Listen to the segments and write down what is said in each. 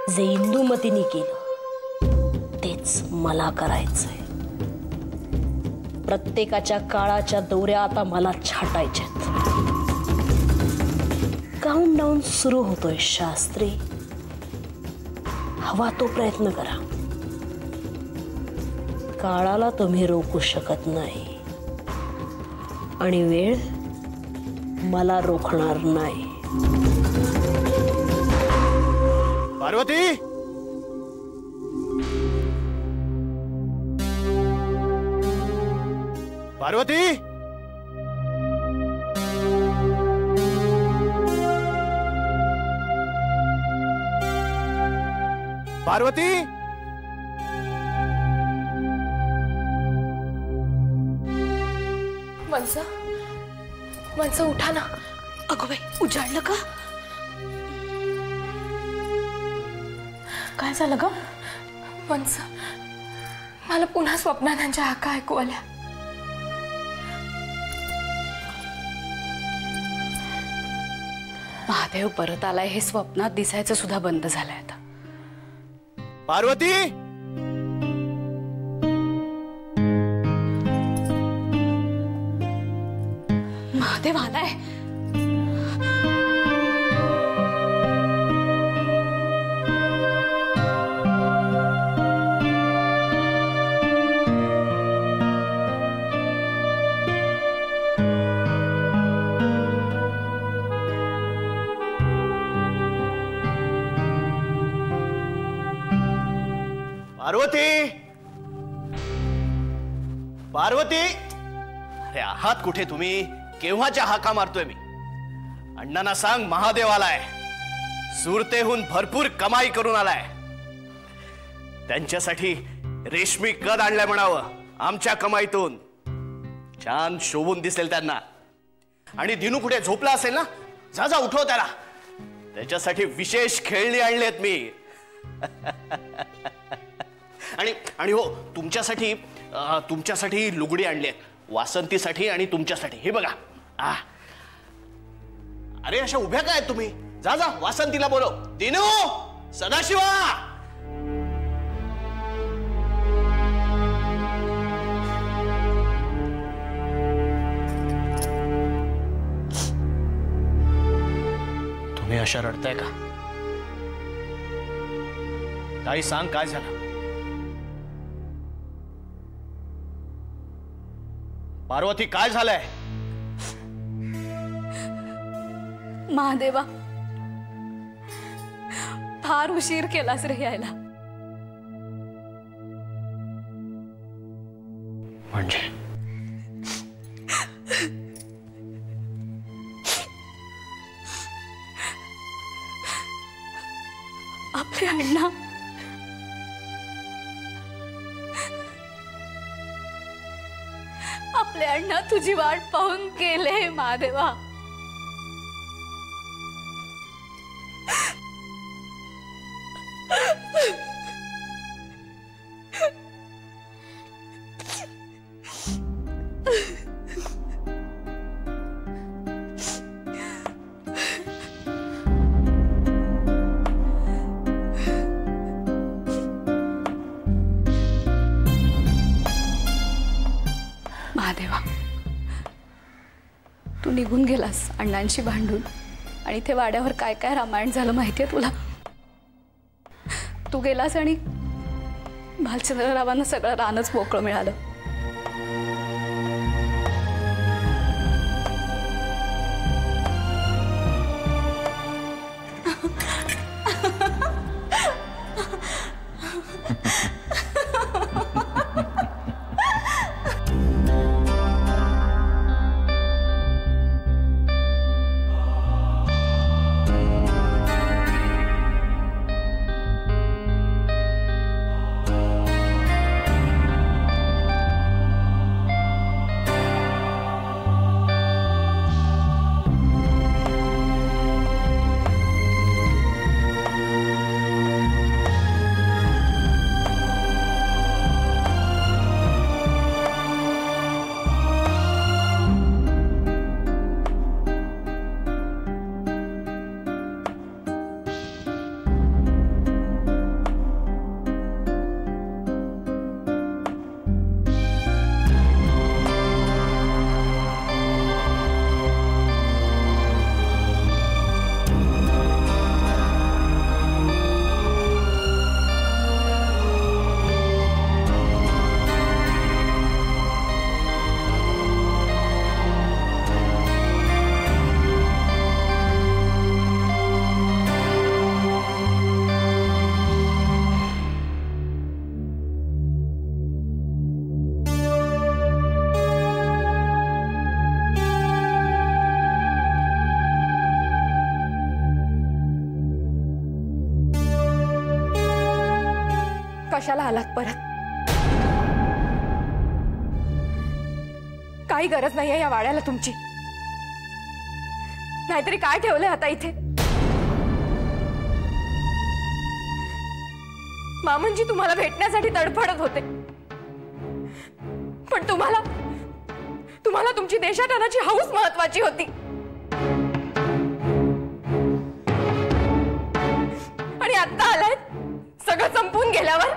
जे इंदुमतीने केलं तेच मला करायचंय। प्रत्येकाच्या काळाच्या दोऱ्या आता मला छाटायच्यात। काउंटडाऊन सुरू होतोय शास्त्री, हवा तो प्रयत्न करा। काळाला तुम्ही रोखू शकत नाही आणि वेळ मला रोखणार नाही। पार्वती, पार्वती, पार्वती, वंस, वंस उठा ना। अगं बाई, उजाडलं का? काय झालं ग? वंस, मला पुन्हा स्वप्नात त्यांच्या हाका ऐकू आल्या। महादेव परत आलाय हे स्वप्नात दिसायचं सुद्धा बंद झालंय आता। पार्वती, महादेव आलाय। पार्वती, पार्वती, अरे आहात कुठे तुम्ही? केव्हाच्या हाका मारतोय मी। अण्णांना सांग महादेव आलाय, सुरतेहून भरपूर कमाई करून आलाय। त्यांच्यासाठी रेशमी कद आणलाय म्हणावं आमच्या कमाईतून। छान शोभून दिसेल त्यांना। आणि दिनू कुठे झोपला असेल ना, जा जा उठव त्याला। त्याच्यासाठी विशेष खेळणी आणलीत मी। आणि हो, तुमच्यासाठी लुगडी आणली आहे, वासंतीसाठी आणि तुमच्यासाठी। हे बघा। अरे अशा उभ्या काय तुम्ही? जा जा वासंतीला बोलव। दिनू, सदाशिवा, तुम्ही अशा रडताय का? ताई सांग काय झालं? पार्वती काय झालंय? महादेवा, फार उशीर केलास रे यायला। म्हणजे आपले अण्णा आपले अण्णा तुझी वाट पाहून गेले महादेवा। महादेवा, तू निघून गेलास अण्णांशी भांडून, आणि ते वाड्यावर काय काय रामायण झालं माहितीये तुला? तू गेलास आणि भालचंद्ररावांना सगळं रानच मोकळं मिळालं। कशाला आलात परत? काही गरज नाहीये या वाड्याला तुमची. नाहीतरी काय ठेवलंय आता इथे? मामनजी तुम्हाला भेटण्यासाठी तडफडत होते, पण तुम्हाला तुमची देशाटनाची हौस महत्वाची होती. आणि आता आलाय सगळं संपून गेल्यावर.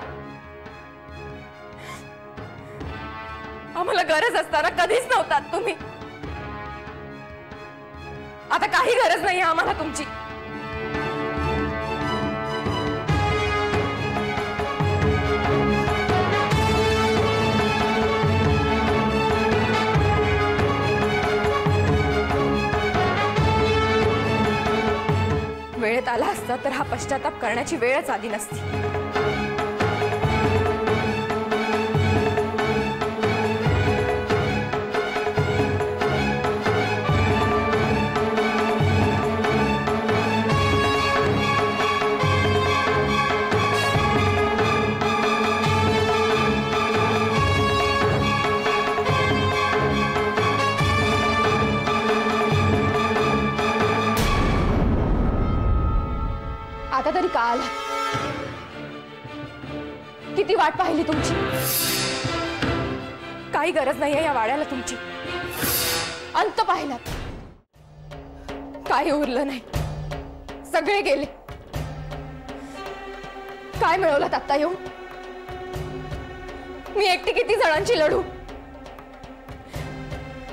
आम्हाला गरज असताना कधीच नव्हतात तुम्ही. आता काही गरज नाही आम्हाला तुमची. वेळेत आला असता तर हा पश्चाताप करण्याची वेळच आली नसती. आता तरी का आला? किती वाट पाहिली तुमची. काही गरज नाहीये या वाड्याला तुमची. अंत पाहिलात, काही उरलं नाही. सगळे गेले. काय मिळवलं आता येऊन? मी एकटी किती जणांची लढू.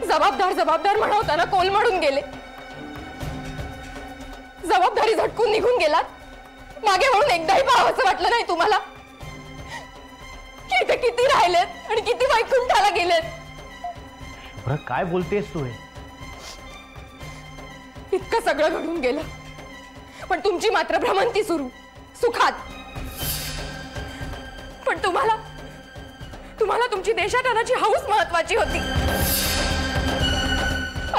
जबाबदार म्हणवताना कोलमडून गेले. जबाबदारी झटकून निघून गेलात. मागे वळून एकदाही पाहावंसं वाटलं नाही तुम्हाला? इथे किती राहिलेत आणि किती वैकुंठाला गेलेत. काय बोलतेस तू? इतकं सगळं घडून गेलं, पण तुमची मात्र भ्रमंती सुरू सुखात. पण तुम्हाला तुमची देशाटनाची हौस महत्वाची होती.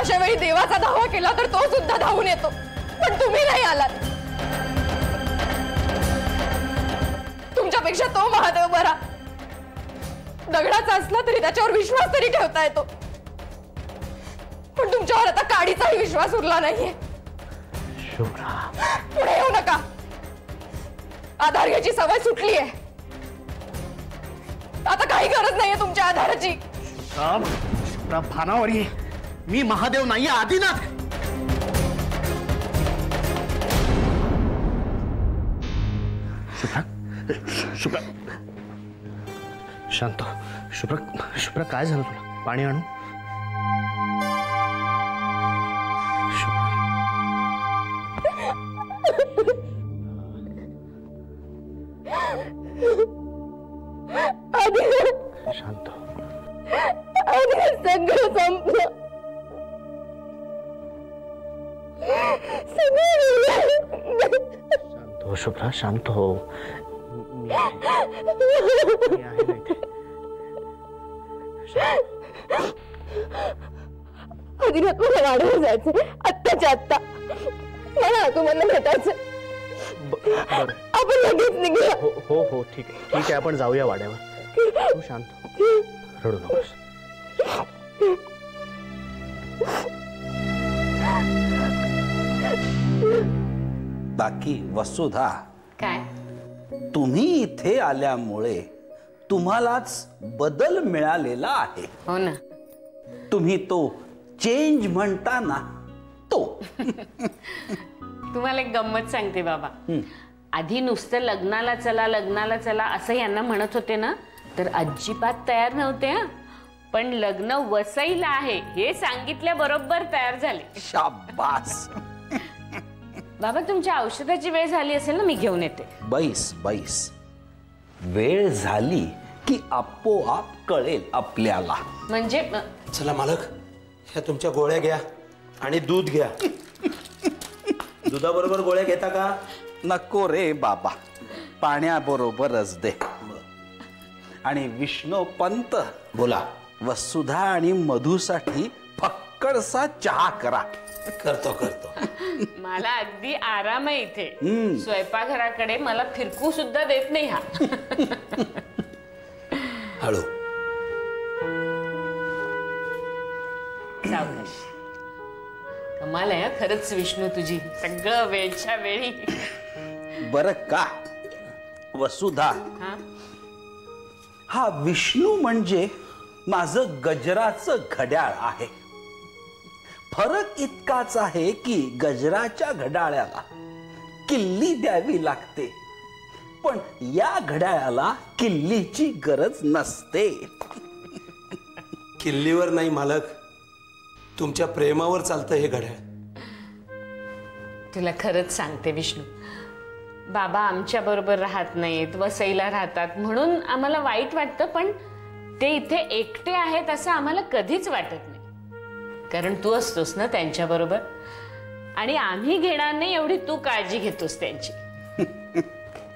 अशा वेळी देवाचा धावा केला तर तो सुद्धा धावून येतो, पण तुम्ही नाही आलात. तुमच्यापेक्षा तो महादेव बरा. दगडाचा असला तरी त्याच्यावर विश्वास तरी ठेवता येतो, पण तुमच्यावर आता काडीचाही विश्वास उरला नाहीये. पुढे येऊ नका. आधार घ्यायची सवय सुटली आहे. आता काही गरज नाहीये तुमच्या आधाराची. फानावर ये. मी महादेव नाहीये, आदिनाथ. शुभ्रा शांत. शुभ्रा काय झालं तुला? पाणी आणू? शांत. सगळं संपलं. शांत हो शुभ्रा, शांत हो. मी आहे ना इथे. आदिनाथ मला वाढवून जायचं आत्ताच्या आत्ता. मला तुम्हाला भेटायचं. आपण लगेच निघूया. हो हो ठीक आहे आपण जाऊया वाड्यावर. तू शांत हो. रडू नकोस. बाकी वसुधा, काय? तुम्ही इथे आल्यामुळे तुम्हालाच बदल मिळालेला आहे. हो ना. तुम्ही तो चेंज म्हणता ना तो. तुम्हाला एक गंमत सांगते बाबा. आधी नुसतं लग्नाला चला असं यांना म्हणत होते ना, तर अजिबात तयार नव्हते. पण लग्न वसईला आहे हे सांगितल्या बरोबर तयार झाले. शाबास. बाबा तुमच्या औषधाची वेळ झाली असेल ना, मी घेऊन येते. बैस. वेळ झाली की आपोआप कळेल आपल्याला. म्हणजे चला मालक, ह्या तुमच्या गोळ्या घ्या आणि दूध घ्या. दुधाबरोबर गोळ्या घेता का? नको रे बाबा, पाण्याबरोबरच दे. आणि विष्णू पंत, बोला. वसुधा आणि मधूसाठी फक्कडसा चहा करा. करतो. मला अगदी आराम आहे इथे. स्वयंपाकघराकडे मला फिरकू सुद्धा देत नाही हा. हळू. सावकाश. कमाल आहे खरंच विष्णू तुझी, सगळं वेळच्या वेळी. बर का वसुधा, हा विष्णू म्हणजे माझं गजराचं घड्याळ आहे. फरक इतकाच आहे की गजराच्या घड्याळाला किल्ली द्यावी लागते, पण या घड्याळाला किल्लीची गरज नसते. किल्लीवर नाही मालक, तुमच्या प्रेमावर चालतं हे घड्याळ. तुला खरंच सांगते विष्णू, बाबा आमच्या बरोबर राहत नाहीत, वसईला राहतात म्हणून आम्हाला वाईट वाटतं, पण ते इथे एकटे आहेत असं आम्हाला कधीच वाटत नाही. कारण तू असतोस ना त्यांच्या बरोबर, आणि आम्ही घेणार नाही एवढी तू काळजी घेतोस त्यांची.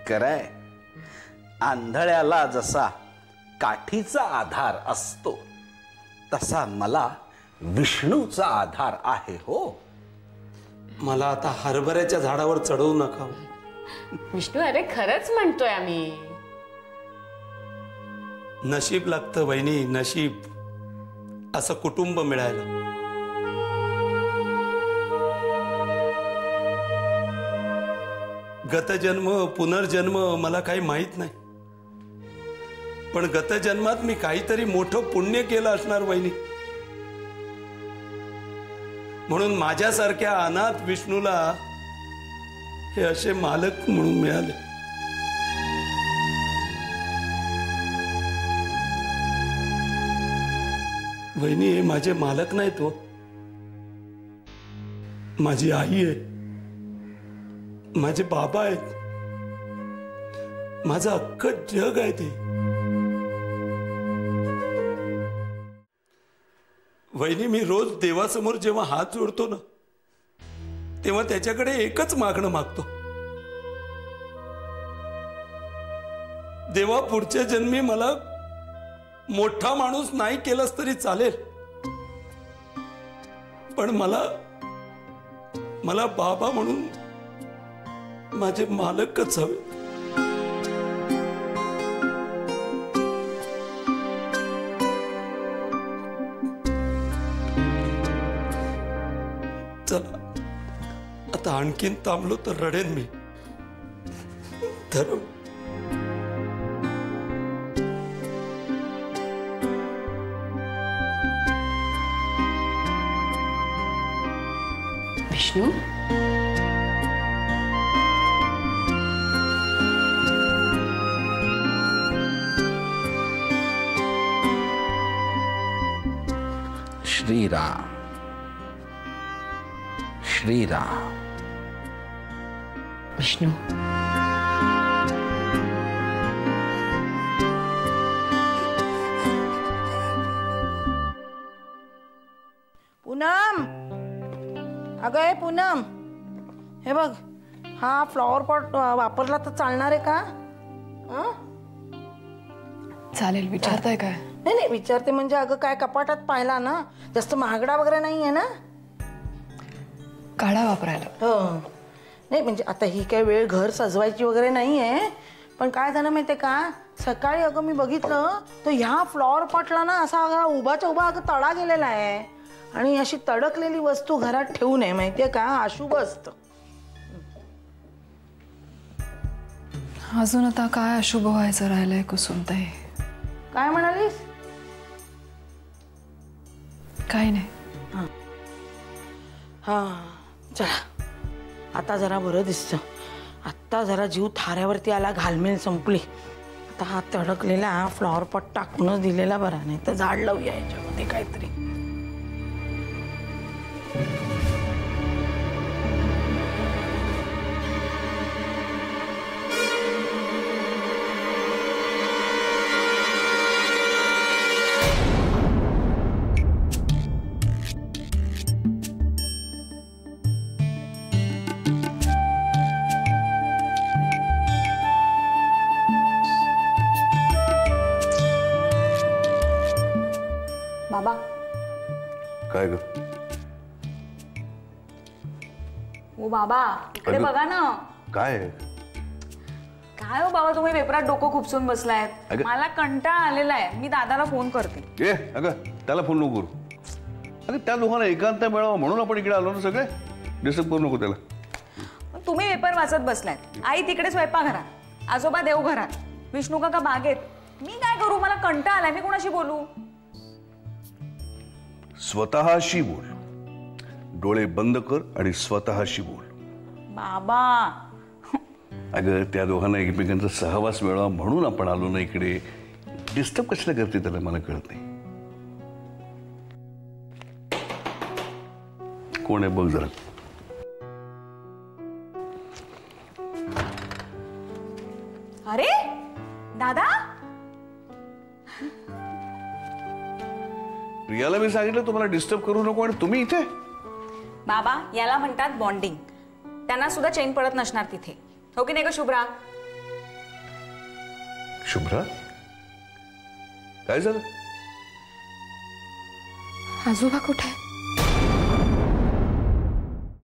खरंय, आंधळ्याला जसा काठीचा आधार असतो तसा मला विष्णूचा आधार आहे. हो, मला आता हरभऱ्याच्या झाडावर चढवू नका. विष्णू, अरे खरंच म्हणतोय आम्ही. नशीब लागतं वहिनी, नशीब असं कुटुंब मिळायला. गतजन्म पुनर्जन्म मला काही माहित नाही, पण गतजन्मात मी काहीतरी मोठं पुण्य केलं असणार वहिनी, म्हणून माझ्यासारख्या अनाथ विष्णूला हे असे मालक म्हणून मिळाले. वहिनी, हे माझे मालक नाहीत हो, माझी आई आहे, माझे बाबा आहेत, माझं अख्खं जग आहे ते. वहिनी, मी रोज देवासमोर जेव्हा हात जोडतो ना, तेव्हा त्याच्याकडे एकच मागणं मागतो, देवा पुढच्या जन्मी मला मोठा माणूस नाही केलास तरी चालेल, पण मला बाबा म्हणून माझे मालकच हवे. चला, आता आणखीन थांबलो तर रडेन मी. विष्णू, श्रीराम श्रीराम. विष्णू, पूनम, अगं हे पूनम, हे बघ, हा फ्लॉवर पॉट वापरला तर चालणार आहे का? चालेल, विचारताय काय? नाही नाही, विचारते म्हणजे अगं काय कपाटात पाहिला ना, जास्त महागडा वगैरे नाही आहे ना? काढा वापरायला. हो, नाही म्हणजे आता ही काय वेळ घर सजवायची वगैरे नाही आहे, पण काय झालं माहितीये का, सकाळी अगं मी बघितलं तर ह्या फ्लॉवर पॉटला ना असा अगं उभाच्या उभा अगं तडा गेलेला आहे, आणि अशी तडकलेली वस्तू घरात ठेवू नये, माहितीये का, अशुभ असतं. अजून आता काय अशुभ व्हायचं राहिलंय कुसुमताई? काय म्हणालीस? काय नाही. हा, चला, आता जरा बरं दिसतं, आता जरा जीव थाऱ्यावरती आला, घालमेल संपली. आता हा तडकलेला फ्लॉवर पॉट टाकूनच दिलेला बरा, नाही तर झाड लावूया याच्यामध्ये काहीतरी. बाबा, काय ग? बाबा इकडे अगं. बघा ना. काय काय हो बाबा तुम्ही पेपरात डोकं खुपसून बसलायत. अगं. मला कंटाळा आलेला आहे. मी दादाला फोन करते. ए अगं त्याला फोन नको करू. अगं त्या दोघांना एकांत मिळावा म्हणून आपण इकडे आलो ना सगळे. डिस्टर्ब करू नको त्याला. तुम्ही पेपर वाचत बसलायत. आई तिकडे स्वयंपाकघरात, आजोबा देवघरात, विष्णू काका बागेत. मी काय करू? मला कंटाळा आलाय. मी कोणाशी बोलू? स्वतःशी बोल. डोळे बंद कर आणि स्वतःशी बोल. बाबा अगं त्या दोघांना एकमेकांचा सहवास मिळावा म्हणून आपण आलो ना इकडे. डिस्टर्ब कशाला करते त्याला मला कळत नाही. कोण आहे बघ जरा. अरे दादा, प्रियाला मी सांगितलं तुम्हाला डिस्टर्ब करू नको आणि तुम्ही इथे. बाबा याला म्हणतात बॉन्डिंग. त्यांना सुद्धा चैन पडत नसणार तिथे. हो की नाही ग शुभ्रा? शुभ्रा काय झालं? आजोबा कुठे आहेत?